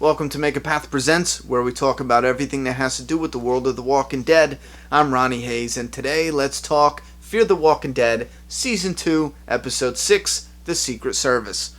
Welcome to Make a Path Presents, where we talk about everything that has to do with the world of The Walking Dead. I'm Ronnie Hayes, and today let's talk Fear the Walking Dead, Season 2, Episode 6, The Secret Service.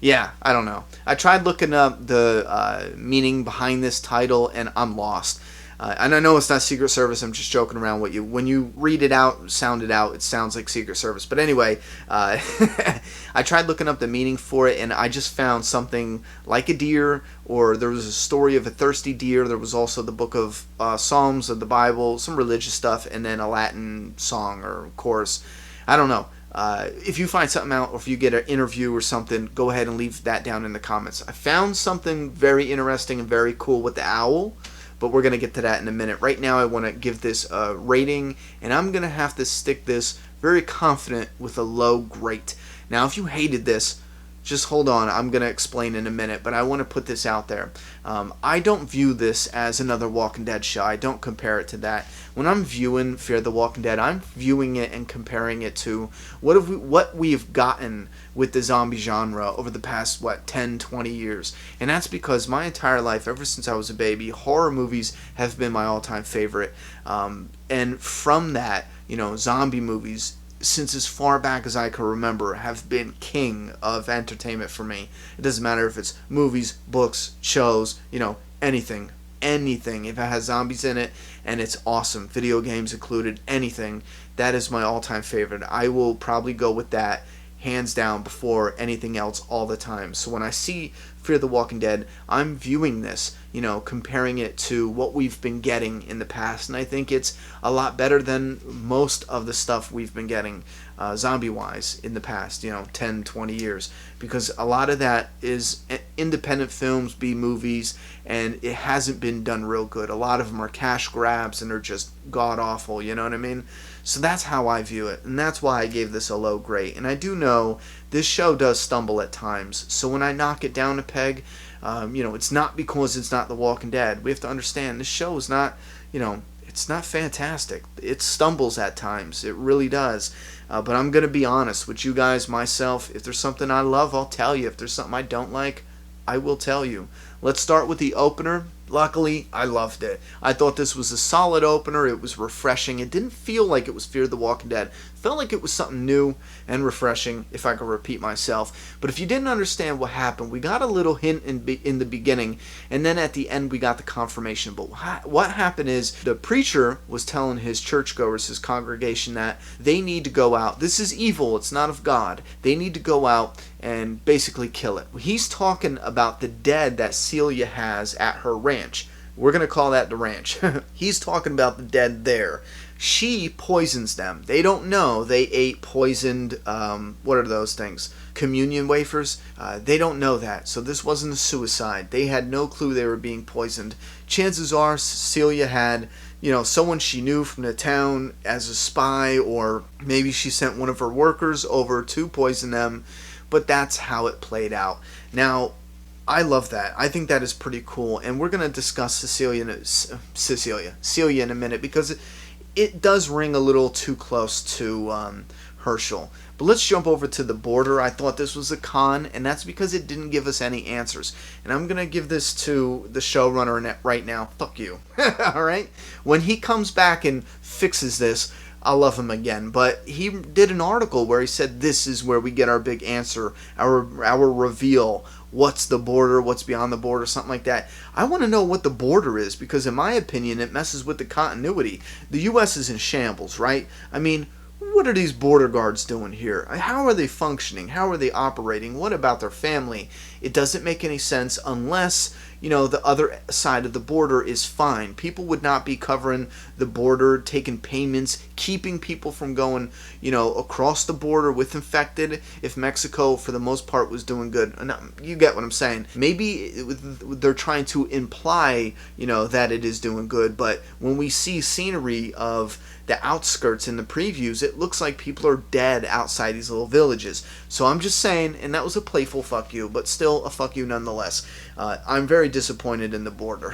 Yeah, I don't know. I tried looking up the meaning behind this title, and I'm lost. And I know it's not Secret Service, I'm just joking around with you. When you read it out, sound it out, it sounds like Secret Service. But anyway, I tried looking up the meaning for it, and I just found something like a deer, or there was a story of a thirsty deer. There was also the book of Psalms of the Bible, some religious stuff, and then a Latin song or chorus. I don't know. If you find something out, or if you get an interview or something, go ahead and leave that down in the comments. I found something very interesting and very cool with the owl, but we're going to get to that in a minute. Right now I want to give this a rating, and I'm going to have to stick this very confident with a low grade. Now if you hated this, just hold on, I'm going to explain in a minute, but I want to put this out there. I don't view this as another Walking Dead show. I don't compare it to that. When I'm viewing Fear the Walking Dead, I'm viewing it and comparing it to what we've gotten with the zombie genre over the past, 10, 20 years. And that's because my entire life, ever since I was a baby, horror movies have been my all-time favorite. And from that, zombie movies, since as far back as I can remember, have been king of entertainment for me. It doesn't matter if it's movies, books, shows, anything. Anything. If it has zombies in it and it's awesome, video games included, anything, that is my all-time favorite. I will probably go with that hands down before anything else all the time. So when I see Fear the Walking Dead, I'm viewing this, comparing it to what we've been getting in the past, and I think it's a lot better than most of the stuff we've been getting zombie-wise in the past, 10, 20 years, because a lot of that is independent films, B-movies, and it hasn't been done real good. A lot of them are cash grabs, and they're just god-awful, you know what I mean? So that's how I view it, and that's why I gave this a low grade. And I do know this show does stumble at times, so when I knock it down a peg, it's not because it's not The Walking Dead. We have to understand this show is not, it's not fantastic. It stumbles at times. It really does. But I'm going to be honest with you guys, myself. If there's something I love, I'll tell you. If there's something I don't like, I will tell you. Let's start with the opener. Luckily, I loved it. I thought this was a solid opener. It was refreshing. It didn't feel like it was Fear the Walking Dead. It felt like it was something new and refreshing, if I could repeat myself. But if you didn't understand what happened, we got a little hint in the beginning, and then at the end we got the confirmation. But what happened is the preacher was telling his churchgoers, his congregation, that they need to go out. This is evil. It's not of God. They need to go out and basically kill it. He's talking about the dead that Celia has at her ranch. We're going to call that the ranch. He's talking about the dead there. She poisons them. They don't know they ate poisoned, what are those things? Communion wafers? They don't know that. So this wasn't a suicide. They had no clue they were being poisoned. Chances are Celia had, someone she knew from the town as a spy, or maybe she sent one of her workers over to poison them. But that's how it played out. Now, I love that. I think that is pretty cool. And we're going to discuss Celia in a minute, because it does ring a little too close to Herschel. But let's jump over to the border. I thought this was a con, and that's because it didn't give us any answers. And I'm going to give this to the showrunner right now. Fuck you. All right? When he comes back and fixes this, I'll love him again. But he did an article where he said this is where we get our big answer, our reveal. What's the border? What's beyond the border? Something like that. I want to know what the border is, because in my opinion, it messes with the continuity. The U.S. is in shambles, right? I mean, what are these border guards doing here? How are they functioning? How are they operating? What about their family? It doesn't make any sense unless, the other side of the border is fine. People would not be covering the border, taking payments, keeping people from going, across the border with infected, if Mexico, for the most part, was doing good. You get what I'm saying. Maybe they're trying to imply, that it is doing good, but when we see scenery of the outskirts in the previews, it looks like people are dead outside these little villages. So I'm just saying, and that was a playful fuck you, but still, still a fuck you nonetheless. I'm very disappointed in the border.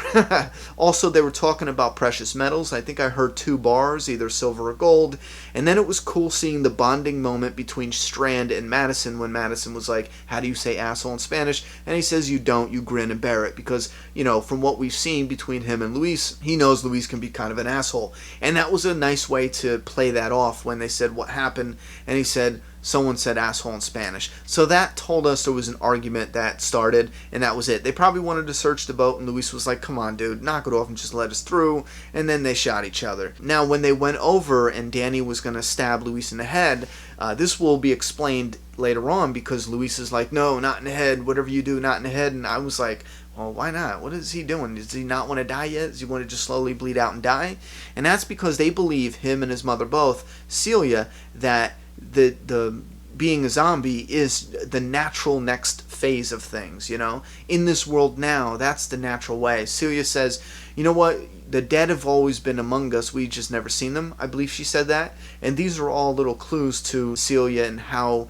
Also, they were talking about precious metals. I think I heard 2 bars, either silver or gold. And then it was cool seeing the bonding moment between Strand and Madison when Madison was like, how do you say asshole in Spanish? And he says, you don't, you grin and bear it. Because, from what we've seen between him and Luis, he knows Luis can be kind of an asshole. And that was a nice way to play that off when they said what happened. And he said, someone said asshole in Spanish. So that told us there was an argument that started, and that was it. They probably wanted to search the boat, and Luis was like, come on, dude, knock it off and just let us through. And then they shot each other. Now, when they went over and Danny was going to stab Luis in the head, this will be explained later on because Luis is like, no, not in the head. Whatever you do, not in the head. And I was like, well, why not? What is he doing? Does he not want to die yet? Does he want to just slowly bleed out and die? And that's because they believe, him and his mother both, Celia, that the being a zombie is the natural next phase of things, in this world now. That's the natural way. Celia says, you know what, the dead have always been among us, we just never seen them. I believe she said that. And these are all little clues to Celia and how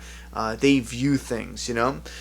they view things,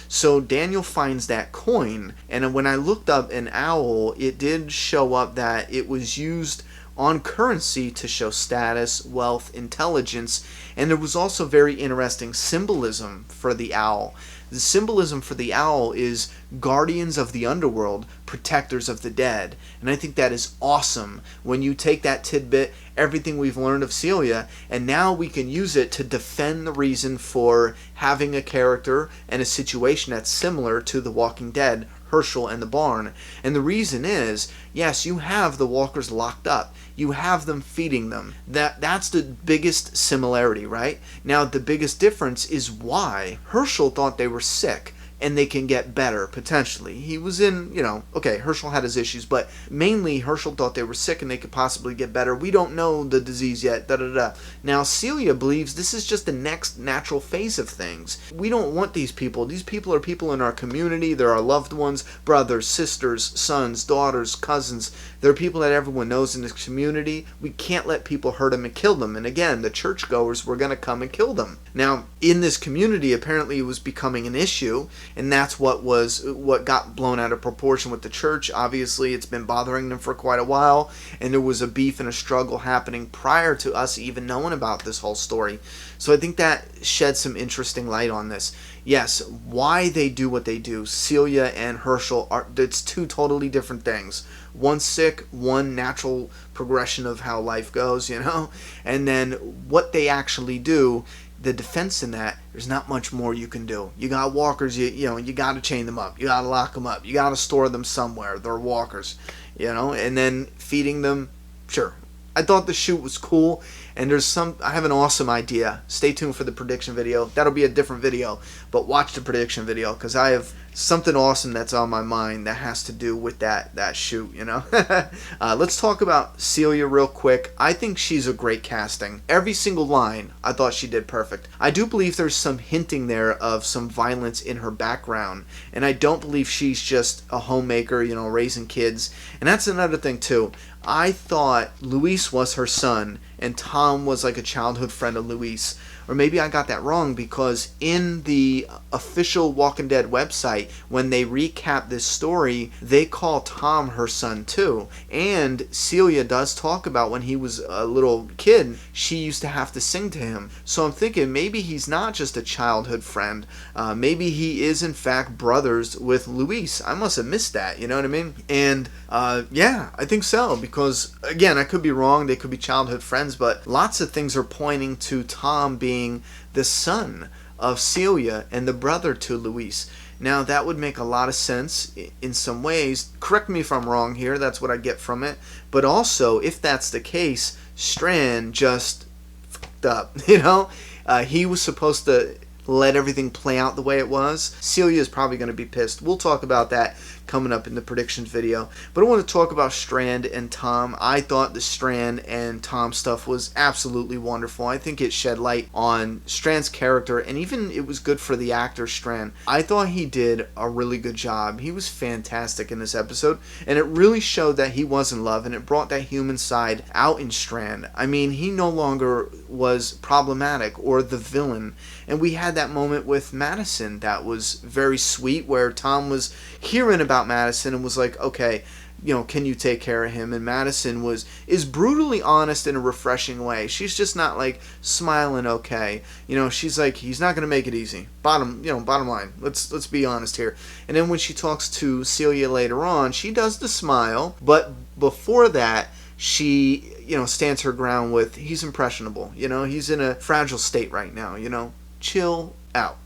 So Daniel finds that coin, and when I looked up an owl, it did show up that it was used on currency to show status, wealth, intelligence, and there was also very interesting symbolism for the owl. The symbolism for the owl is guardians of the underworld, protectors of the dead. And I think that is awesome when you take that tidbit, everything we've learned of Celia, and now we can use it to defend the reason for having a character and a situation that's similar to The Walking Dead, Herschel and the barn. And the reason is, yes, you have the walkers locked up. You have them feeding them. That's the biggest similarity, right? Now, the biggest difference is why Herschel thought they were sick and they can get better, potentially. He was in, okay, Herschel had his issues, but mainly Herschel thought they were sick and they could possibly get better. We don't know the disease yet, da-da-da. Now, Celia believes this is just the next natural phase of things. We don't want these people. These people are people in our community. They're our loved ones, brothers, sisters, sons, daughters, cousins. They're people that everyone knows in this community. We can't let people hurt them and kill them. And again, the churchgoers were going to come and kill them. Now, in this community, apparently it was becoming an issue, and that's what got blown out of proportion with the church. Obviously, it's been bothering them for quite a while, and there was a beef and a struggle happening prior to us even knowing about this whole story. So I think that sheds some interesting light on this. Yes, why they do what they do. Celia and Herschel it's 2 totally different things. One sick, one natural progression of how life goes, and then what they actually do. The defense in that, there's not much more you can do. You got walkers, you got to chain them up. You got to lock them up. You got to store them somewhere. They're walkers, and then feeding them, sure. I thought the shoot was cool, and I have an awesome idea. Stay tuned for the prediction video. That'll be a different video, but watch the prediction video because I have something awesome that's on my mind that has to do with that shoot, Let's talk about Celia real quick. I think she's a great casting. Every single line, I thought she did perfect. I do believe there's some hinting there of some violence in her background, and I don't believe she's just a homemaker, raising kids. And that's another thing, too. I thought Luis was her son, and Tom was like a childhood friend of Luis. Or maybe I got that wrong because in the official Walking Dead website, when they recap this story, they call Tom her son too. And Celia does talk about when he was a little kid, she used to have to sing to him. So I'm thinking maybe he's not just a childhood friend. Maybe he is in fact brothers with Luis. I must have missed that, you know what I mean? And yeah, I think so because, again, I could be wrong. They could be childhood friends, but lots of things are pointing to Tom being the son of Celia and the brother to Luis. Now, that would make a lot of sense in some ways. Correct me if I'm wrong here. That's what I get from it. But also, if that's the case, Strand just fucked up, He was supposed to let everything play out the way it was. Celia is probably going to be pissed. We'll talk about that coming up in the predictions video. But I want to talk about Strand and Tom. I thought the Strand and Tom stuff was absolutely wonderful. I think it shed light on Strand's character, and even it was good for the actor Strand. I thought he did a really good job. He was fantastic in this episode, and it really showed that he was in love, and it brought that human side out in Strand. I mean, he no longer was problematic or the villain, and we had that moment with Madison that was very sweet, where Tom was hearing about Madison and was like, okay, can you take care of him? And Madison is brutally honest in a refreshing way. She's just not like smiling okay. She's like, he's not gonna make it easy. Bottom line. Let's be honest here. And then when she talks to Celia later on, she does the smile, but before that, she stands her ground with, he's impressionable. He's in a fragile state right now. Chill out.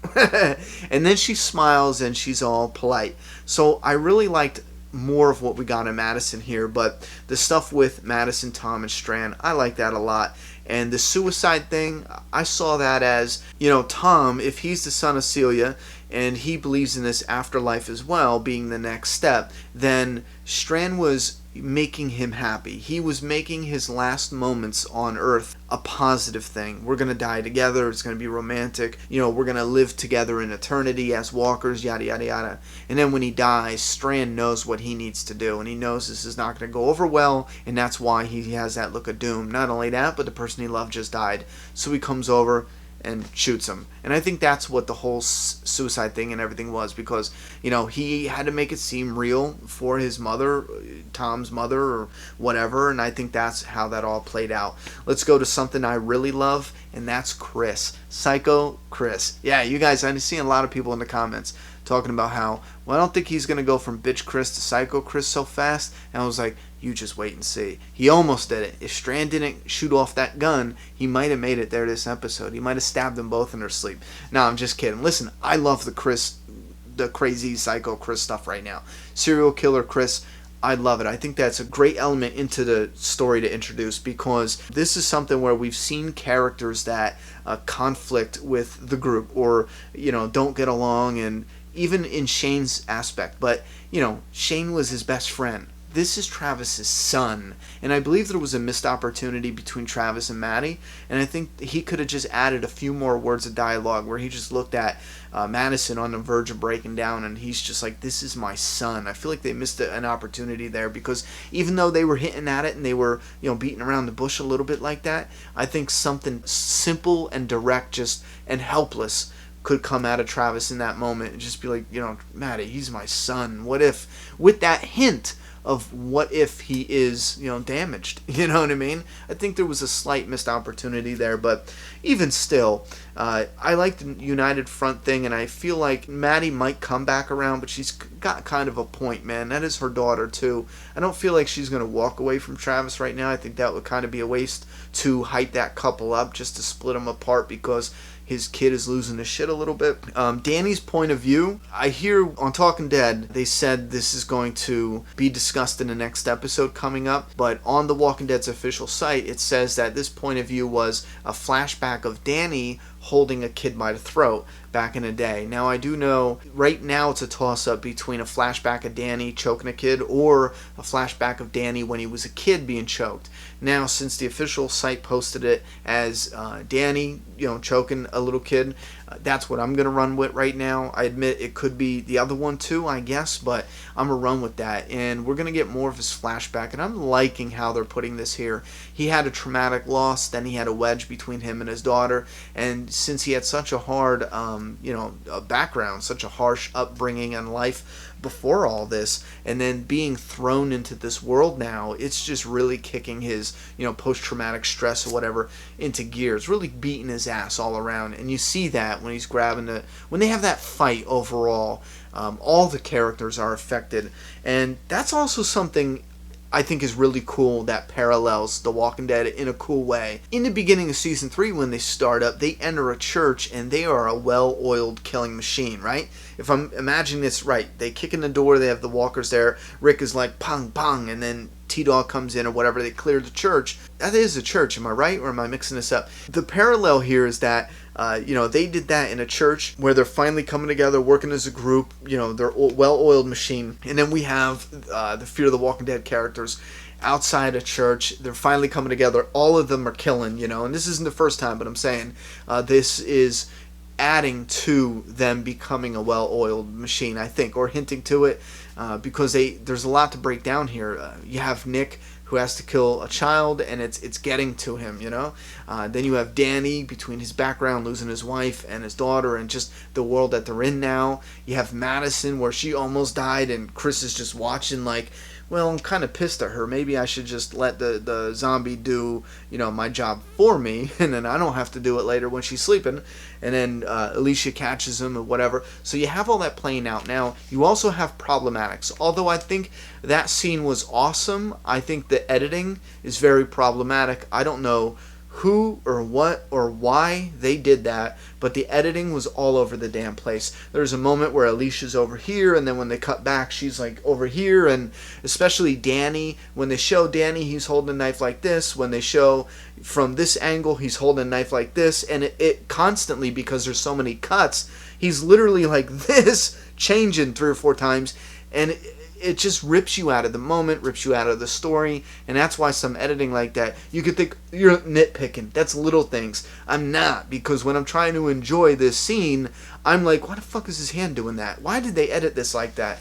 And then she smiles and she's all polite. So I really liked more of what we got in Madison here, but the stuff with Madison, Tom, and Strand, I like that a lot. And the suicide thing, I saw that as, Tom, if he's the son of Celia and he believes in this afterlife as well being the next step, then Strand was making him happy. He was making his last moments on Earth a positive thing. We're going to die together. It's going to be romantic. We're going to live together in eternity as walkers, yada, yada, yada. And then when he dies, Strand knows what he needs to do, and he knows this is not going to go over well, and that's why he has that look of doom. Not only that, but the person he loved just died. So he comes over and shoots him. And I think that's what the whole suicide thing and everything was, because he had to make it seem real for his mother, Tom's mother, or whatever, and I think that's how that all played out. Let's go to something I really love, and that's Chris. Psycho Chris. Yeah, you guys, I see a lot of people in the comments talking about how, I don't think he's going to go from bitch Chris to Psycho Chris so fast. And I was like, you just wait and see. He almost did it. If Strand didn't shoot off that gun, he might have made it there this episode. He might have stabbed them both in their sleep. No, I'm just kidding. Listen, I love the crazy Psycho Chris stuff right now. Serial killer Chris, I love it. I think that's a great element into the story to introduce, because this is something where we've seen characters that conflict with the group, or don't get along, and even in Shane's aspect. But Shane was his best friend. This is Travis's son, and I believe there was a missed opportunity between Travis and Maddie, and I think he could have just added a few more words of dialogue where he just looked at Madison on the verge of breaking down, and he's just like, this is my son. I feel like they missed an opportunity there, because even though they were hitting at it and they were beating around the bush a little bit like that, I think something simple and direct and helpless could come out of Travis in that moment and just be like, Maddie, he's my son. What if, with that hint of what if he is, damaged? You know what I mean? I think there was a slight missed opportunity there, but even still, I like the united front thing, and I feel like Maddie might come back around, but she's got kind of a point, man. That is her daughter, too. I don't feel like she's going to walk away from Travis right now. I think that would kind of be a waste to hype that couple up just to split them apart, because his kid is losing his shit a little bit. Danny's point of view, I hear on Talking Dead, they said this is going to be discussed in the next episode coming up, but on The Walking Dead's official site, it says that this point of view was a flashback of Danny holding a kid by the throat back in the day. Now, I do know right now it's a toss-up between a flashback of Danny choking a kid or a flashback of Danny when he was a kid being choked. Now, since the official site posted it as Danny, choking a little kid, that's what I'm going to run with right now. I admit it could be the other one too, I guess, but I'm going to run with that. And we're going to get more of his flashback, and I'm liking how they're putting this here. He had a traumatic loss, then he had a wedge between him and his daughter, and since he had such a hard, background, such a harsh upbringing and life before all this, and then being thrown into this world now, it's just really kicking his, post-traumatic stress or whatever into gears, really beating his ass all around. And you see that when he's when they have that fight overall, all the characters are affected, and that's also something I think is really cool that parallels The Walking Dead in a cool way. In the beginning of Season 3, when they start up, they enter a church, and they are a well-oiled killing machine, right? If I'm imagining this right, they kick in the door, they have the walkers there, Rick is like, pong, pong, and then T-Dog comes in or whatever, they clear the church. That is a church, am I right, or am I mixing this up? The parallel here is that they did that in a church where they're finally coming together, working as a group, they're a well-oiled machine. And then we have the Fear the Walking Dead characters outside a church. They're finally coming together. All of them are killing, and this isn't the first time, but I'm saying this is adding to them becoming a well-oiled machine, I think, or hinting to it, because there's a lot to break down here. You have Nick, who has to kill a child, and it's getting to him, you know. Then you have Danny, between his background, losing his wife and his daughter, and just the world that they're in now. You have Madison, where she almost died, and Chris is just watching like, well, I'm kind of pissed at her. Maybe I should just let the zombie do, you know, my job for me, and then I don't have to do it later when she's sleeping. And then Alicia catches him or whatever. So you have all that playing out. Now, you also have problematics. Although I think that scene was awesome, I think the editing is very problematic. I don't know who or what or why they did that, but the editing was all over the damn place. There's a moment where Alicia's over here, and then when they cut back, she's like over here, and especially Danny, when they show Danny, he's holding a knife like this. When they show from this angle, he's holding a knife like this, and it constantly, because there's so many cuts, he's literally like this, changing 3 or 4 times, and it just rips you out of the moment, rips you out of the story, and that's why some editing like that, you could think you're nitpicking. That's little things. I'm not, because when I'm trying to enjoy this scene, I'm like, why the fuck is his hand doing that? Why did they edit this like that?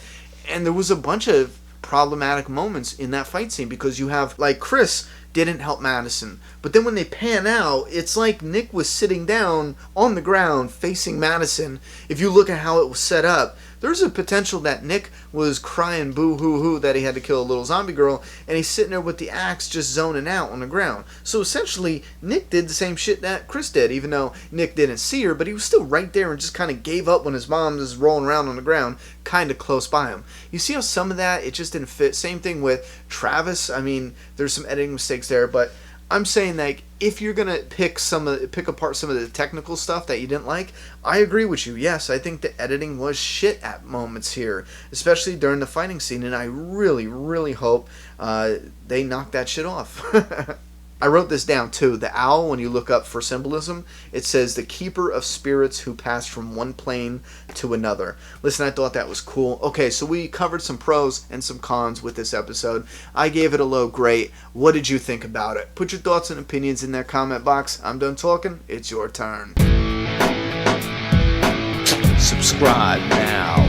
And there was a bunch of problematic moments in that fight scene, because you have, like, Chris didn't help Madison, but then when they pan out, it's like Nick was sitting down on the ground facing Madison. If you look at how it was set up, there's a potential that Nick was crying boo-hoo-hoo that he had to kill a little zombie girl, and he's sitting there with the axe just zoning out on the ground. So essentially, Nick did the same shit that Chris did, even though Nick didn't see her, but he was still right there and just kind of gave up when his mom was rolling around on the ground, kind of close by him. You see how some of that, it just didn't fit? Same thing with Travis. I mean, there's some editing mistakes there, but I'm saying, like, if you're gonna pick apart some of the technical stuff that you didn't like, I agree with you. Yes, I think the editing was shit at moments here, especially during the fighting scene, and I really, really hope they knock that shit off. I wrote this down too. The owl, when you look up for symbolism, it says the keeper of spirits who pass from one plane to another. Listen, I thought that was cool. Okay, so we covered some pros and some cons with this episode. I gave it a low grade. What did you think about it? Put your thoughts and opinions in that comment box. I'm done talking. It's your turn. Subscribe now.